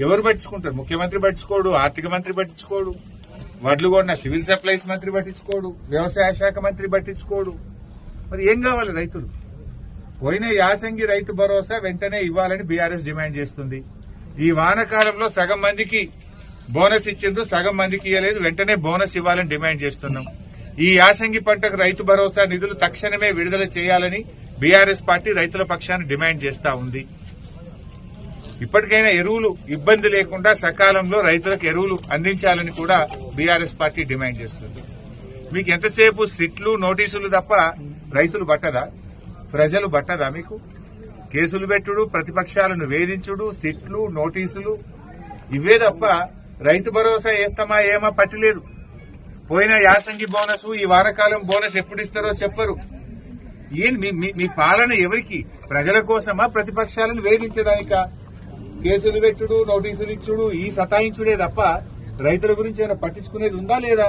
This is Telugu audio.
ఎవరు పట్టించుకుంటారు? ముఖ్యమంత్రి పట్టించుకోడు, ఆర్థిక మంత్రి పట్టించుకోడు, వడ్లు కొన్న సివిల్ సప్లైస్ మంత్రి పట్టించుకోడు, వ్యవసాయ శాఖ మంత్రి పట్టించుకోడు. మరి ఏం కావాలి రైతులు? పోయిన యాసంగి రైతు భరోసా వెంటనే ఇవ్వాలని బీఆర్ఎస్ డిమాండ్ చేస్తుంది. ఈ వానాకాలంలో సగం మందికి బోనస్ ఇచ్చిండ్రు, సగం మందికి ఇవ్వలేదు. వెంటనే బోనస్ ఇవ్వాలని డిమాండ్ చేస్తున్నాం. ఈ యాసంగి పంటకు రైతు భరోసా నిధులు తక్షణమే విడుదల చేయాలని బీఆర్ఎస్ పార్టీ రైతుల పక్షాన్ని డిమాండ్ చేస్తా ఉంది. ఇప్పటికైనా ఎరువులు ఇబ్బంది లేకుండా సకాలంలో రైతులకు ఎరువులు అందించాలని కూడా బీఆర్ఎస్ పార్టీ డిమాండ్ చేస్తుంది. మీకు ఎంతసేపు సిట్లు నోటీసులు తప్ప రైతులు పట్టదా? ప్రజలు పట్టదా? మీకు కేసులు పెట్టుడు, ప్రతిపక్షాలను వేధించుడు, సిట్లు నోటీసులు ఇవే తప్ప రైతు భరోసా వేస్తామా ఏమా పట్టలేదు. పోయిన యాసంగి బోనస్, ఈ వారకాలం బోనస్ ఎప్పుడు ఇస్తారో చెప్పరు. ఏం మీ పాలన ఎవరికి? ప్రజల కోసమా, ప్రతిపక్షాలను వేధించడానికా? కేసులు పెట్టుడు, నోటీసులు ఇచ్చుడు, ఈ సతాయించుడే తప్ప రైతుల గురించి ఏమైనా పట్టించుకునేది ఉందా లేదా?